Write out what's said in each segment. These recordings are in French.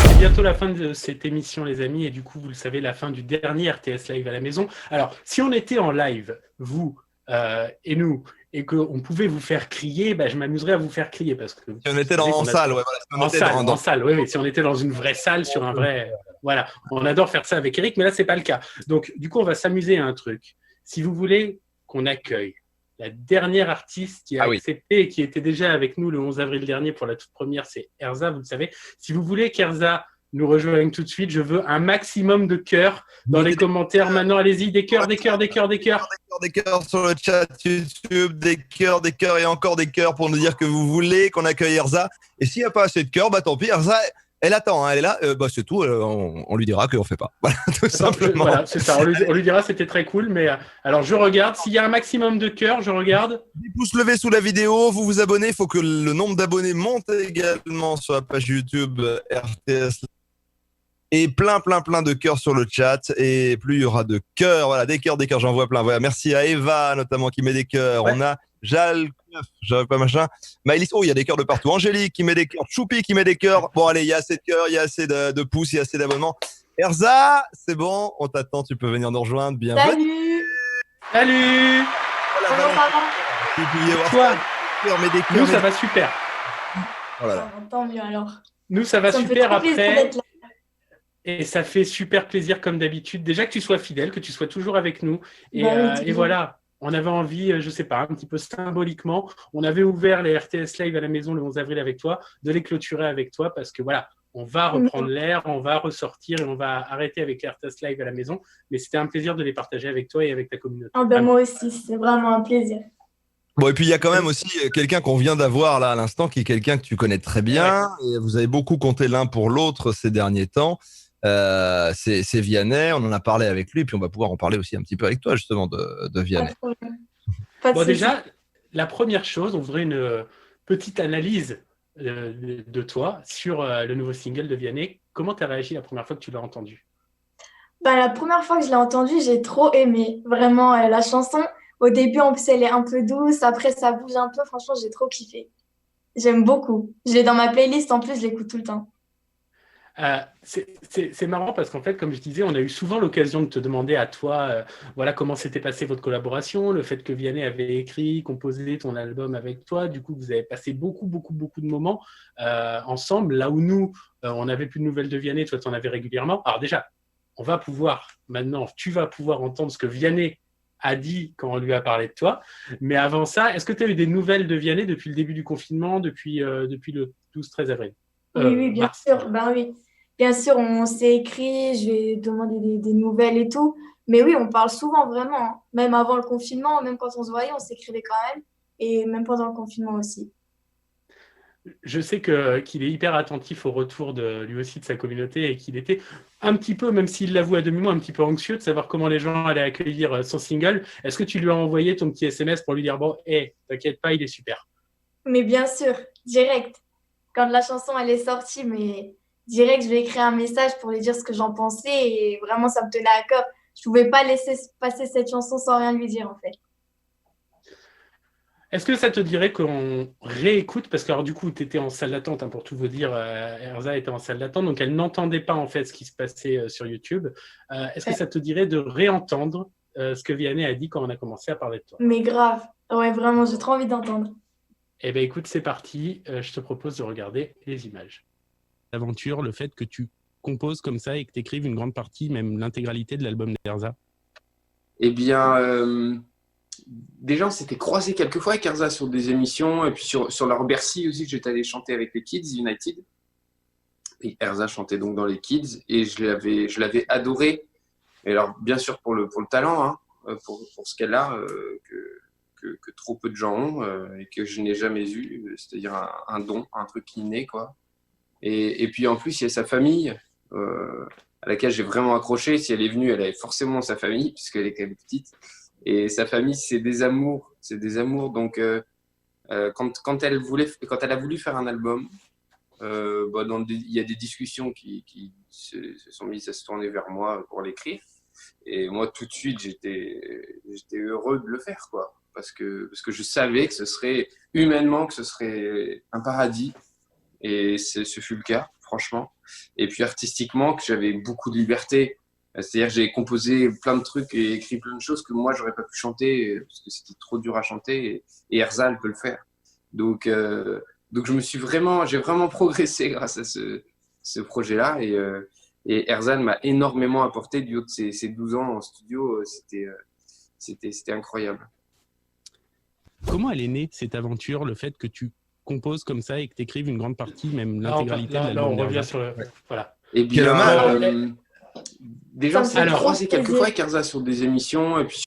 C'est bientôt la fin de cette émission, les amis, et du coup, vous le savez, la fin du dernier RTS Live à la maison. Alors, si on était en live, vous et nous, et qu'on pouvait vous faire crier, bah, je m'amuserais à vous faire crier parce que Si on était en salle, ouais, voilà. Si on en était salle, en salle, oui, oui. Si on était dans une vraie salle, sur un vrai, voilà, on adore faire ça avec Eric, mais là c'est pas le cas. Donc, du coup, on va s'amuser à un truc. Si vous voulez qu'on accueille la dernière artiste qui a accepté et qui était déjà avec nous le 11 avril dernier pour la toute première, c'est Erza, vous le savez. Si vous voulez qu'Erza nous rejoigne tout de suite, je veux un maximum de cœurs dans les commentaires. Maintenant, allez-y, des cœurs, des cœurs, des cœurs, des cœurs. Des cœurs sur le chat YouTube, des cœurs et encore des cœurs pour nous dire que vous voulez qu'on accueille Erza. Et s'il n'y a pas assez de cœurs, bah tant pis, Erza, elle attend, hein, elle est là, bah c'est tout, on lui dira qu'on ne fait pas. Voilà, tout simplement. Voilà, c'est ça, on lui dira c'était très cool, mais alors je regarde, s'il y a un maximum de cœurs, je regarde. Des pouces levés sous la vidéo, vous vous abonnez, il faut que le nombre d'abonnés monte également sur la page YouTube RTS. Et plein de cœurs sur le chat. Et plus il y aura de cœurs, voilà, des cœurs, j'en vois plein. Voilà, merci à Eva, notamment, qui met des cœurs. Ouais. On a Jal, j'avais pas machin. Maëlys, oh, il y a des cœurs de partout. Angélique qui met des cœurs. Choupi qui met des cœurs. Bon, allez, il y a assez de cœurs, il y a assez de pouces, il y a assez d'abonnements. Erza, c'est bon, on t'attend, tu peux venir nous rejoindre. Bienvenue. Salut. Voilà, toi, nous, ça va super. Voilà. Tant mieux alors. Nous, ça va super après. Et ça fait super plaisir comme d'habitude. Déjà que tu sois fidèle, que tu sois toujours avec nous. Et, et voilà, on avait envie, je sais pas, un petit peu symboliquement, on avait ouvert les RTS Live à la maison le 11 avril avec toi, de les clôturer avec toi parce que voilà, on va reprendre l'air, on va ressortir et on va arrêter avec les RTS Live à la maison. Mais c'était un plaisir de les partager avec toi et avec ta communauté. Ah ben moi aussi, c'est vraiment un plaisir. Bon, et puis il y a quand même aussi quelqu'un qu'on vient d'avoir là à l'instant, qui est quelqu'un que tu connais très bien. Ouais. Et vous avez beaucoup compté l'un pour l'autre ces derniers temps. C'est Vianney, on en a parlé avec lui, puis on va pouvoir en parler aussi un petit peu avec toi justement de Vianney. Bon, déjà, la première chose, on voudrait une petite analyse de toi sur le nouveau single de Vianney. Comment tu as réagi la première fois que tu l'as entendu? Bah, la première fois que je l'ai entendu, j'ai trop aimé. Vraiment, la chanson, au début, en plus, elle est un peu douce, après, ça bouge un peu. Franchement, j'ai trop kiffé. J'aime beaucoup. Je l'ai dans ma playlist, en plus, je l'écoute tout le temps. C'est marrant parce qu'en fait, comme je disais, on a eu souvent l'occasion de te demander à toi voilà, comment s'était passée votre collaboration, le fait que Vianney avait écrit, composé ton album avec toi. Du coup, vous avez passé beaucoup de moments ensemble. Là où nous, on n'avait plus de nouvelles de Vianney, toi, tu en avais régulièrement. Alors déjà, on va pouvoir, maintenant, tu vas pouvoir entendre ce que Vianney a dit quand on lui a parlé de toi. Mais avant ça, est-ce que tu as eu des nouvelles de Vianney depuis le début du confinement, depuis le 12-13 avril? Oui, bien sûr. Ben oui. Bien sûr, on s'est écrit, je vais demander des nouvelles et tout. Mais oui, on parle souvent, vraiment. Hein. Même avant le confinement, même quand on se voyait, on s'écrivait quand même. Et même pendant le confinement aussi. Je sais qu'il est hyper attentif au retour lui aussi de sa communauté et qu'il était un petit peu, même s'il l'avoue à demi-mot, un petit peu anxieux de savoir comment les gens allaient accueillir son single. Est-ce que tu lui as envoyé ton petit SMS pour lui dire « Bon, t'inquiète pas, il est super ». Mais bien sûr, direct. Quand la chanson elle est sortie, mais direct, je vais écrire un message pour lui dire ce que j'en pensais et vraiment, ça me tenait à cœur. Je pouvais pas laisser passer cette chanson sans rien lui dire, en fait. Est-ce que ça te dirait qu'on réécoute? Parce que alors, du coup, tu étais en salle d'attente, hein, pour tout vous dire. Erza était en salle d'attente, donc elle n'entendait pas en fait ce qui se passait sur YouTube. Est-ce que ça te dirait de réentendre ce que Vianney a dit quand on a commencé à parler de toi? Mais grave. Ouais, vraiment, j'ai trop envie d'entendre. Eh bien, écoute, c'est parti. Je te propose de regarder les images. L'aventure, le fait que tu composes comme ça et que tu écrives une grande partie, même l'intégralité de l'album d'Erza. Eh bien, déjà, on s'était croisés quelques fois avec Erza sur des émissions, et puis sur leur Bercy aussi, que j'étais allé chanter avec les Kids United. Et Erza chantait donc dans les Kids, et je l'avais adoré. Et alors, bien sûr, pour le talent, hein, pour ce qu'elle a, que trop peu de gens ont, et que je n'ai jamais eu, c'est-à-dire un don, un truc inné, quoi. Et puis en plus, il y a sa famille, à laquelle j'ai vraiment accroché. Si elle est venue, elle avait forcément sa famille, puisqu'elle est quand même petite. Et sa famille, c'est des amours. C'est des amours. Donc, quand elle a voulu faire un album, il y a des discussions qui se sont mises à se tourner vers moi pour l'écrire. Et moi, tout de suite, j'étais heureux de le faire, quoi. parce que je savais que ce serait humainement, que ce serait un paradis. Et ce fut le cas, franchement. Et puis artistiquement, que j'avais beaucoup de liberté. C'est-à-dire que j'ai composé plein de trucs et écrit plein de choses que moi, j'aurais pas pu chanter parce que c'était trop dur à chanter et Erzal peut le faire. Donc j'ai vraiment progressé grâce à ce projet-là et Erzal m'a énormément apporté du haut de ses 12 ans en studio. C'était incroyable. Comment elle est née, cette aventure, le fait que tu composes comme ça et que tu écrives une grande partie, même l'intégralité de Là, l'album on revient d'Erzal? sur le... Voilà. Eh Quel hommage. bien, déjà, on s'est Alors, croisé quelquefois avec Erzal sur des émissions et puis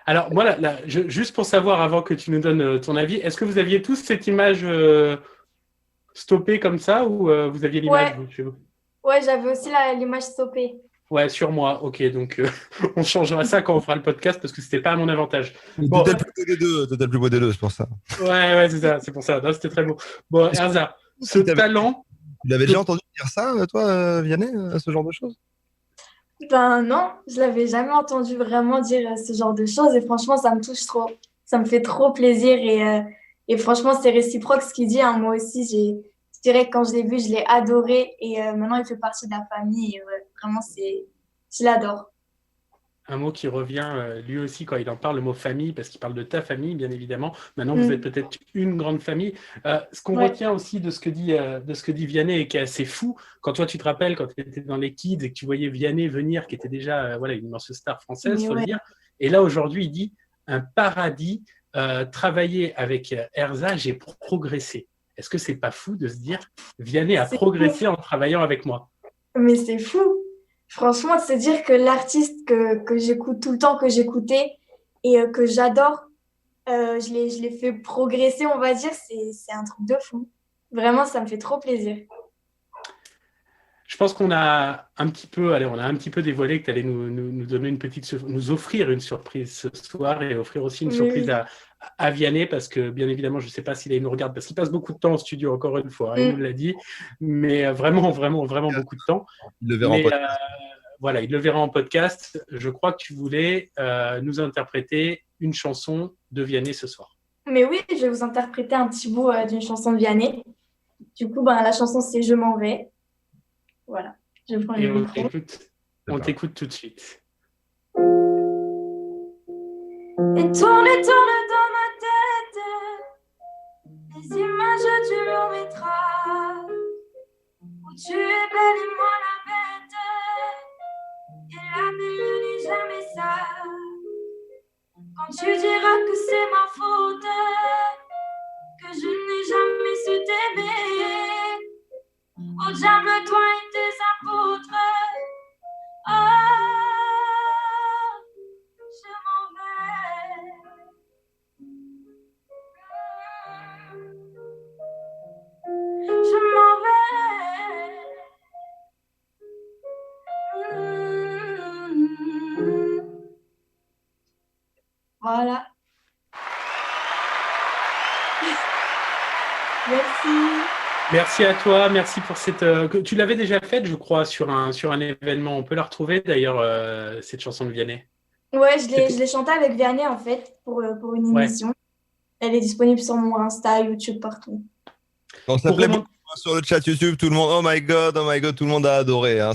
Alors, moi, juste pour savoir, avant que tu nous donnes ton avis, est-ce que vous aviez tous cette image stoppée comme ça ou vous aviez l'image chez vous? Ouais, j'avais aussi l'image stoppée. Ouais, sur moi. Ok, donc on changera ça quand on fera le podcast parce que c'était pas à mon avantage. Bon. T'étais le plus beau des deux, c'est pour ça. Ouais, c'est ça, c'est pour ça. Non, c'était très beau. Bon, Erza, ce talent. Tu l'avais déjà entendu dire ça, toi, Vianney, ce genre de choses? Ben non, je l'avais jamais entendu vraiment dire ce genre de choses et franchement, ça me touche trop. Ça me fait trop plaisir et franchement, c'est réciproque ce qu'il dit, hein. Moi aussi, je dirais que quand je l'ai vu, je l'ai adoré et maintenant, il fait partie de la famille et vraiment, je l'adore. Un mot qui revient lui aussi quand il en parle, le mot famille, parce qu'il parle de ta famille, bien évidemment. Maintenant, vous êtes peut-être une grande famille. Ce qu'on retient aussi de ce que dit Vianney et qui est assez fou, quand toi, tu te rappelles, quand tu étais dans les Kids et que tu voyais Vianney venir, qui était déjà une immense star française, il faut le dire. Et là, aujourd'hui, il dit un paradis, travailler avec Erza, j'ai progressé. Est-ce que c'est pas fou de se dire Vianney a progressé en travaillant avec moi? Mais c'est fou! Franchement, c'est dire que l'artiste que j'écoute tout le temps, que j'écoutais et que j'adore, je l'ai fait progresser, on va dire, c'est un truc de fou. Vraiment, ça me fait trop plaisir. Je pense qu'on a un petit peu dévoilé que tu allais nous donner nous offrir une surprise ce soir et offrir aussi une surprise à Vianney parce que, bien évidemment, je ne sais pas s'il nous regarde parce qu'il passe beaucoup de temps en studio, encore une fois, il nous l'a dit, mais vraiment beaucoup de temps. Il le verra en podcast. Voilà, il le verra en podcast. Je crois que tu voulais nous interpréter une chanson de Vianney ce soir. Mais oui, je vais vous interpréter un petit bout d'une chanson de Vianney. Du coup, la chanson, c'est « Je m'en vais ». Voilà, je prends le micro. On t'écoute tout de suite. Et tourne dans ma tête les images du long métrage où tu es belle et moi la bête et la belle n'est jamais sale. Quand tu diras que c'est ma faute, que je n'ai jamais su t'aimer, au diable toi et tes apôtres. Je m'en vais. Je m'en vais. Voilà. Merci. Merci à toi, merci pour cette. Tu l'avais déjà faite, je crois, sur un événement. On peut la retrouver d'ailleurs, cette chanson de Vianney. Ouais, je l'ai chantée avec Vianney en fait pour une émission. Elle est disponible sur mon Insta, YouTube, partout. On s'appelait beaucoup sur le chat YouTube, tout le monde, oh my god, tout le monde a adoré. Hein,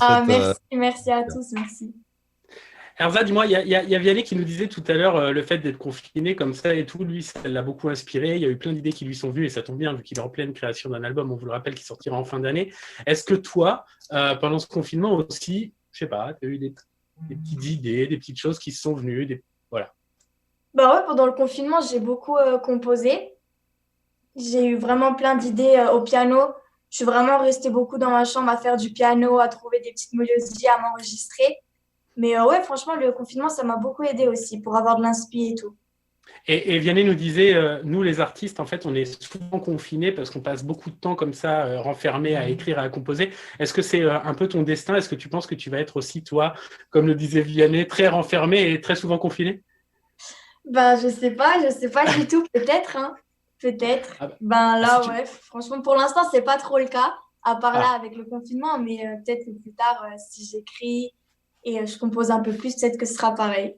merci à tous, merci. Erza, dis-moi, il y a Vianney qui nous disait tout à l'heure le fait d'être confiné comme ça et tout, lui, ça l'a beaucoup inspiré. Il y a eu plein d'idées qui lui sont venues et ça tombe bien vu qu'il est en pleine création d'un album, on vous le rappelle, qui sortira en fin d'année. Est-ce que toi, pendant ce confinement aussi, je sais pas, tu as eu des petites idées, des petites choses qui se sont venues, voilà. Bah ouais, pendant le confinement, j'ai beaucoup composé. J'ai eu vraiment plein d'idées au piano. Je suis vraiment restée beaucoup dans ma chambre à faire du piano, à trouver des petites mélodies, à m'enregistrer. Mais ouais, franchement, le confinement, ça m'a beaucoup aidé aussi pour avoir de l'inspi et tout. Et Vianney nous disait, nous les artistes, en fait, on est souvent confinés parce qu'on passe beaucoup de temps comme ça, renfermés à écrire et à composer. Est-ce que c'est un peu ton destin? Est-ce que tu penses que tu vas être aussi, toi, comme le disait Vianney, très renfermé et très souvent confiné? Je sais pas du tout, peut-être, hein. Peut-être. Ouais, franchement, pour l'instant, c'est pas trop le cas, à part là avec le confinement, mais peut-être que plus tard, si j'écris et je compose un peu plus, peut-être que ce sera pareil.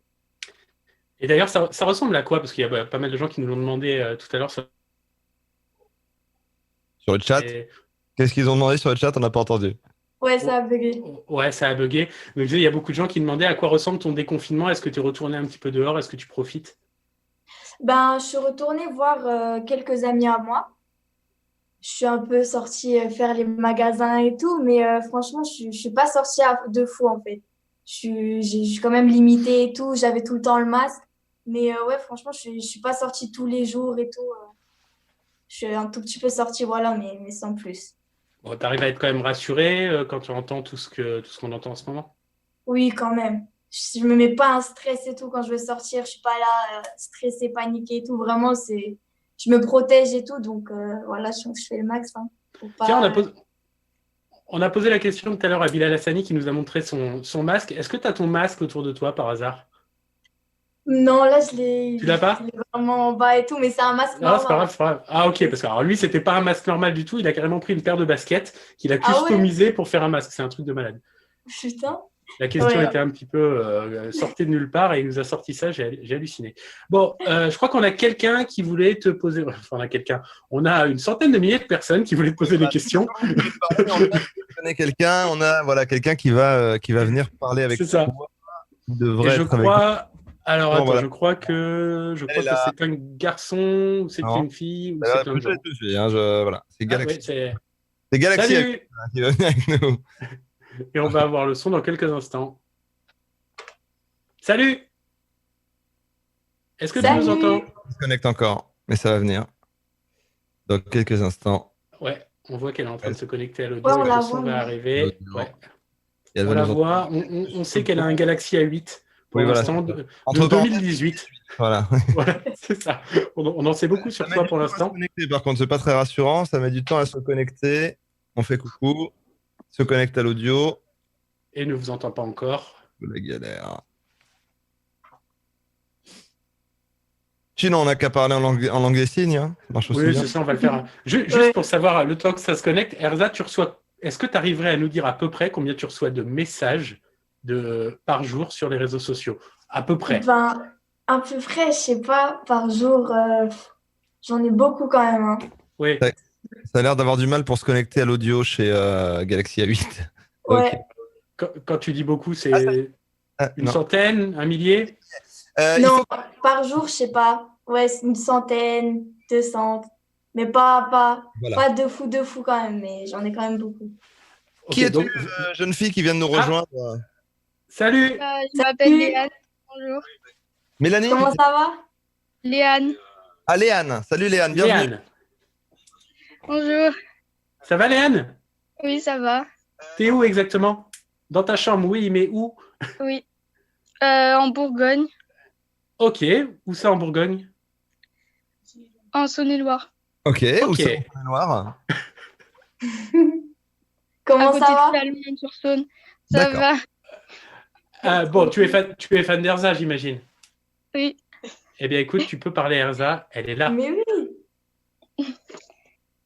Et d'ailleurs, ça ressemble à quoi? Parce qu'il y a pas mal de gens qui nous l'ont demandé tout à l'heure. Sur le chat, Et- qu'est-ce qu'ils ont demandé sur le chat? On n'a pas entendu. Ouais, ça a bugué. Ouais, ça a bugué. Mais je disais, il y a beaucoup de gens qui demandaient à quoi ressemble ton déconfinement. Est-ce que tu es retourné un petit peu dehors? Est-ce que tu profites? Ben, je suis retournée voir quelques amis à moi. Je suis un peu sortie faire les magasins et tout, mais franchement, je suis pas sortie de fou en fait. Je suis quand même limitée et tout. J'avais tout le temps le masque. Mais ouais, franchement, je suis pas sortie tous les jours et tout. Je suis un tout petit peu sortie, voilà, mais sans plus. Bon, tu arrives à être quand même rassuré quand tu entends tout ce qu'on entend en ce moment? Oui, quand même. Je me mets pas un stress et tout quand je veux sortir. Je suis pas là stressée, paniquée et tout. Vraiment, je me protège et tout. Donc voilà, je fais le max. Hein, pour pas... Tiens, on a posé la question tout à l'heure à Bilal Hassani qui nous a montré son masque. Est-ce que tu as ton masque autour de toi par hasard? Non, là, Tu l'as pas? je l'ai vraiment en bas et tout, mais c'est un masque Non, c'est pas normal. grave, c'est pas grave. Ah, ok, parce que alors, lui, c'était pas un masque normal du tout. Il a carrément pris une paire de baskets qu'il a Ah ouais? customisé pour faire un masque. C'est un truc de malade. Putain. La question Ouais. était un petit peu sortie de nulle part et il nous a sorti ça. J'ai halluciné. Bon, je crois qu'on a quelqu'un qui voulait te poser. Enfin, on a quelqu'un. On a une centaine de milliers de personnes qui voulaient te poser des questions. On connaît quelqu'un, on a voilà, quelqu'un qui va venir parler avec C'est ça. toi. Il Et devrait je être avec crois. Alors, Bon, attends, voilà. je crois que Elle est là. c'est un garçon, ou c'est Non. une fille, ou Ça va, c'est un peut-être genre. tout de suite, hein, voilà. C'est Ah, Galaxy. ouais, c'est... C'est Galaxy Salut! qui va venir avec nous. Et on va avoir le son dans quelques instants. Salut! Est-ce que tu nous Salut! entends? On se connecte encore, mais ça va venir. Dans quelques instants. Ouais, on voit qu'elle est en train de se connecter à l'audio Ouais, on et que la le son voit, va mais- arriver. L'audio. Ouais. Et elle On va la nous voit, on sait qu'elle a un Galaxy A8 pour Oui, voilà, l'instant c'est ça. de Entre parenthèses, 2018. voilà. Voilà, c'est ça. On en sait beaucoup sur Ça met toi du pour temps à se l'instant. connecter, par contre, c'est pas très rassurant. Ça met du temps à se connecter. On fait coucou. Se connecte à l'audio. Et ne vous entend pas encore. La galère. Sinon, on n'a qu'à parler en langue des signes. Hein. Ça marche aussi Oui, bien. c'est ça, on va le faire. Juste Ouais. pour savoir, le temps que ça se connecte, Erza, est-ce que tu arriverais à nous dire à peu près combien tu reçois de messages par jour sur les réseaux sociaux? À peu près. Ben, à peu près, je sais pas, par jour, j'en ai beaucoup quand même. Hein. Oui. Ouais. Ça a l'air d'avoir du mal pour se connecter à l'audio chez Galaxy A8. Ouais. Ok. Quand tu dis beaucoup, c'est une Non. centaine, un millier? Il Non, faut- par jour, je sais pas. Ouais, c'est une centaine, 200. Mais pas Voilà. de fou quand même, mais j'en ai quand même beaucoup. Qui Ok, es-tu, donc, jeune fille qui vient de nous Ah. rejoindre? salut! Je m'appelle Léane. Bonjour. Mélanie? Comment ça va? Léane. Ah, Léane. Salut Léane, bienvenue. Léane. Bonjour. Ça va, Léane? Oui, ça va. T'es où exactement? Dans ta chambre, oui, mais où? Oui. En Bourgogne, Ok, où ça en Bourgogne? en Saône-et-Loire. Ok, où Ok. ça, en noir? Comment À côté ça de va? Salmon-sur-Saône. Ça D'accord. va? Bon, tu es fan d'Erza, j'imagine. Oui. Eh bien, écoute, tu peux parler à Erza, elle est là. Mais oui.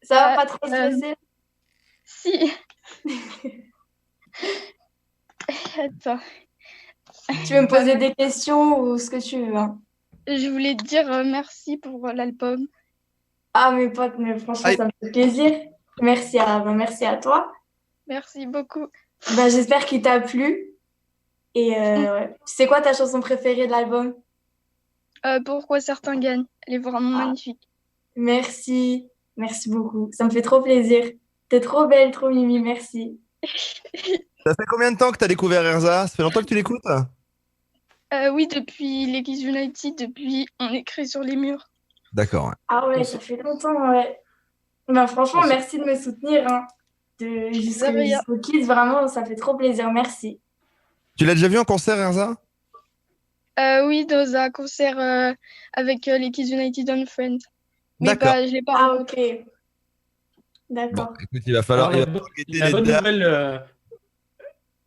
Ça va pas trop stresser? Si. Attends. Tu veux me poser des questions ou ce que tu veux? Hein. Je voulais te dire merci pour l'album. Ah, mes potes, mais franchement, Aïe. ça me fait plaisir. Merci à toi. Merci beaucoup. Ben, j'espère qu'il t'a plu. Et ouais. C'est quoi ta chanson préférée de l'album? Pourquoi certains gagnent? Elle est vraiment Ah. magnifique. Merci. Merci beaucoup. Ça me fait trop plaisir. T'es trop belle, trop mimi. Merci. Ça fait combien de temps que tu as découvert Erza? Ça fait longtemps que tu l'écoutes? Oui, depuis l'Église United, depuis on écrit sur les murs. D'accord. Ouais. Ah ouais, ça fait longtemps, ouais. Ben, franchement, On s- merci de me soutenir. Hein. De rien. Jusqu'au Kids, vraiment, ça fait trop plaisir. Merci. Tu l'as déjà vu en concert, Erza? Oui, dans un concert avec l'Église United and Friends. Mais D'accord. je l'ai pas Ah, rencontré. ok. D'accord. Bon, écoute, il va falloir. Alors, il va falloir guetter la les bonne dates. nouvelle,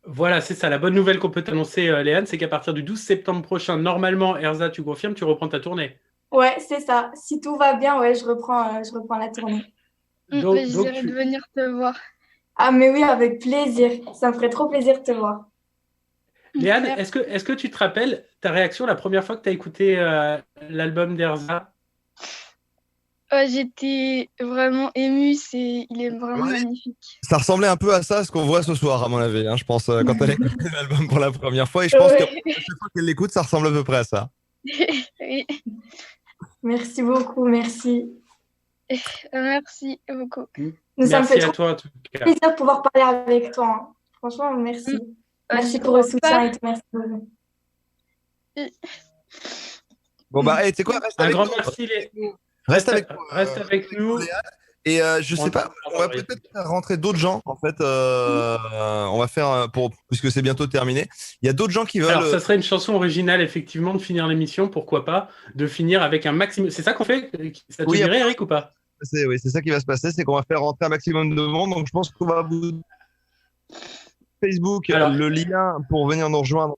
voilà, c'est ça. La bonne nouvelle qu'on peut t'annoncer, Léane, c'est qu'à partir du 12 septembre prochain, normalement, Erza, tu confirmes, tu reprends ta tournée. Ouais, c'est ça. Si tout va bien, ouais, je reprends la tournée. Donc, J'essaierai de venir te voir. Ah, mais oui, avec plaisir. Ça me ferait trop plaisir de te voir. Léane, Merci. est-ce que tu te rappelles ta réaction la première fois que tu as écouté l'album d'Erza? J'étais vraiment émue, il est vraiment Ouais. magnifique. Ça ressemblait un peu à ça, ce qu'on voit ce soir, à mon avis, hein, je pense, quand elle a écouté l'album pour la première fois. Et je pense que Ouais. chaque fois qu'elle l'écoute, ça ressemble à peu près à ça. Oui. Merci beaucoup, merci. Merci beaucoup. Ça me fait Merci à trop toi en tout cas. plaisir de pouvoir parler avec toi, hein. Franchement, merci. Merci j'y pour le crois soutien pas. et tout. Merci beaucoup. Bon, bah, hey, tu sais quoi, reste Un avec grand nous. merci. Reste avec Reste avec nous. Et je sais On pas, on va t'en- peut-être faire rentrer d'autres gens. En fait, on va faire puisque c'est bientôt terminé. Il y a d'autres gens qui veulent. Alors, ça serait une chanson originale, effectivement, de finir l'émission, pourquoi pas, de finir avec un maximum. C'est ça qu'on fait? Ça te Oui, dirait, Eric, ou pas? oui, c'est ça qui va se passer, c'est qu'on va faire rentrer un maximum de monde. Donc, je pense qu'on va vous Facebook Alors- le lien pour venir nous rejoindre.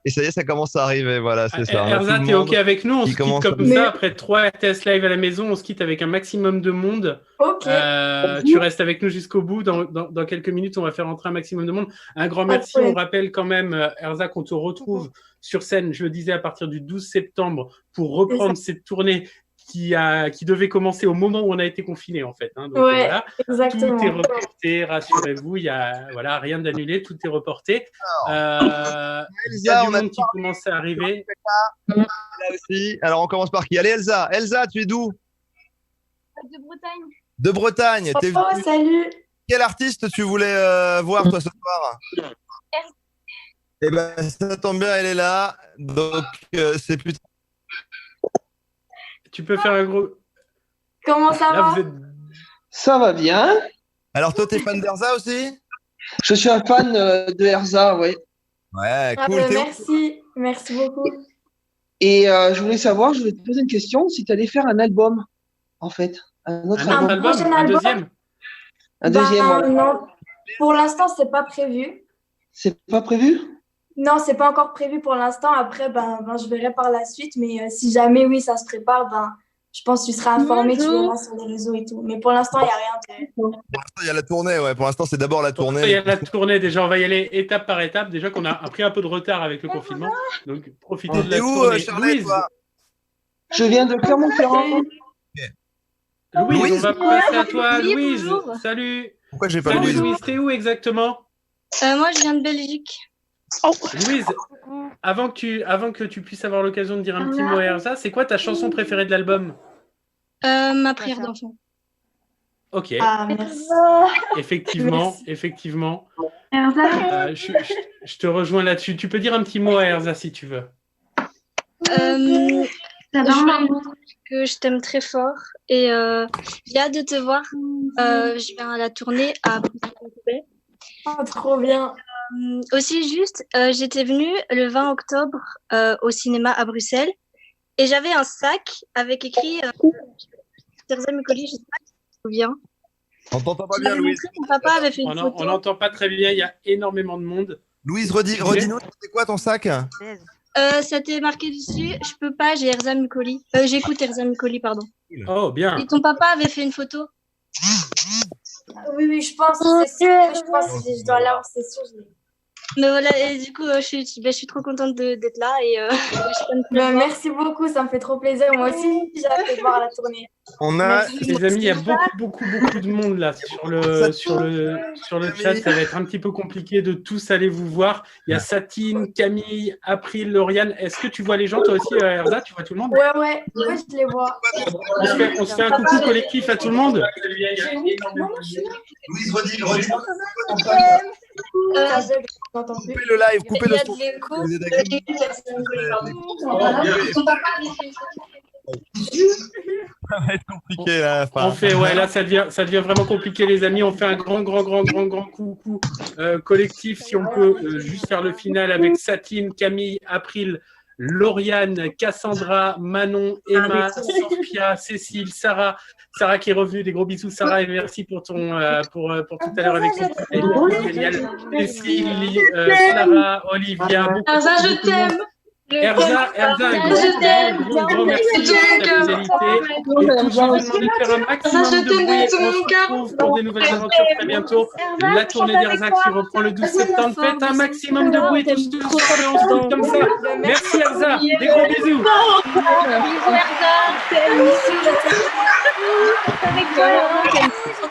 Et ça y est, ça commence à arriver. Voilà, c'est ça. On a tout Erza, le t'es monde. OK avec nous? On qui se quitte commence comme à- ça, après 3 RTS Live à la maison, on se quitte avec un maximum de monde. Ok. Tu restes avec nous jusqu'au bout. Dans quelques minutes, on va faire rentrer un maximum de monde. Un grand Pas de merci. problème. On rappelle quand même, Erza, qu'on te retrouve sur scène, je le disais, à partir du 12 septembre pour reprendre cette tournée qui devait commencer au moment où on a été confiné, en fait. Hein. Donc, Ouais, voilà. exactement. Tout est reporté, rassurez-vous, il y a rien d'annulé, tout est reporté. Il y a Elsa, du on a monde qui commence à arriver. là aussi. Alors, on commence par qui? Allez, Elsa. Elsa, tu es d'où? De Bretagne. De Bretagne. T'es Oh, salut. Quel artiste tu voulais voir, toi, ce soir? Eh ben, ça tombe bien, elle est là. Donc, c'est plutôt. Tu peux faire un gros. Comment ça Là, va? vous êtes. Ça va bien. Alors, toi, t'es fan d'Erza aussi? Je suis un fan de Erza, oui. Ouais, Ah, cool. bah, T'es où? merci. Merci beaucoup. Et je voulais savoir, je voulais te poser une question, si tu allais faire un album, en fait. Un autre Un autre album. album, prochain un album deuxième. Un deuxième, Ben, voilà. non. Pour l'instant, c'est pas prévu. C'est pas prévu? Non, c'est pas encore prévu pour l'instant. Après, je verrai par la suite. Mais si jamais, oui, ça se prépare, je pense que tu seras informé, tu Bonjour. verras sur les réseaux et tout. Mais pour l'instant, il n'y a rien de... Pour l'instant, il y a la tournée. Ouais, pour l'instant, c'est d'abord la Il y tournée. a la tournée, déjà, on va y aller étape par étape. Déjà qu'on a pris un peu de retard avec le confinement. Donc, profitez de la T'es où, tournée. Charlet, Louise, toi? Je viens de Clermont-Ferrand. Louise, on va passer à toi. Oui, Louise, bonjour. salut. Pourquoi j'ai pas Salut Louise? Louise, t'es où exactement? Moi, je viens de Belgique. Louise, avant que tu puisses avoir l'occasion de dire un petit mot à Erza, c'est quoi ta chanson préférée de l'album? Ma prière d'enfant. Ok, Ah, merci. effectivement. Je te rejoins là-dessus. Tu peux dire un petit mot à Erza si tu veux. Je veux que je t'aime très fort et j'ai hâte de te voir. Je viens à la tournée à Bruxelles. Oh, trop bien. Aussi juste, j'étais venue le 20 octobre au cinéma à Bruxelles et j'avais un sac avec écrit Terza Micoli, je sais pas si tu te souviens. On t'entend pas Je bien, l'avais Louise. montré, mon papa avait fait une On photo. n'entend pas très bien, il y a énormément de monde. Louise, redis-nous, c'est quoi ton sac? C'était marqué dessus, je peux pas, j'ai Erza Micoli. J'écoute Erza Micoli, pardon. Oh, bien. Et ton papa avait fait une photo. Oui, oui, je pense. C'est sûr. Je pense que je dois l'avoir, c'est sûr. Mais voilà, et du coup, je suis trop contente d'être là et je t'aime très fort. Merci beaucoup, ça me fait trop plaisir. Moi aussi, j'ai hâte de voir la tournée. On a. Merci. Les amis, il y a beaucoup de monde là sur le chat. Ça va être un petit peu compliqué de tous aller vous voir. Il y a Satine, Camille, April, Lauriane. Est-ce que tu vois les gens toi aussi, Erza? Tu vois tout le monde? Ouais, je les vois. On se fait un coucou collectif à tout le monde. Louise, redis. Ça bug, je n'entends plus. Coupez le live, coupez Il le y a son. de l'écho. Vous êtes d'accord? Ça va être compliqué là. On fait, ouais, là, ça devient vraiment compliqué, les amis. On fait un grand coucou collectif. Si on peut juste faire le final avec Satine, Camille, April, Lauriane, Cassandra, Manon, Emma, Sophia, Cécile, Sarah qui est revenue. Des gros bisous, Sarah, et merci pour ton pour tout à l'heure avec ton petit génial. Cécile, Clara, Olivia, beaucoup Erza, je de monde. t'aime. Erza, un grand merci pour ta fidélité. Et toujours vous demander de faire un maximum de bruit. On se retrouve pour des nouvelles aventures très bientôt. La tournée d'Erza qui reprend le 12 septembre. Faites un maximum de bruit tous ensemble et on se retrouve comme ça. Merci Erza, des gros bisous. Bisous, Erza. Avec toi, Laurent.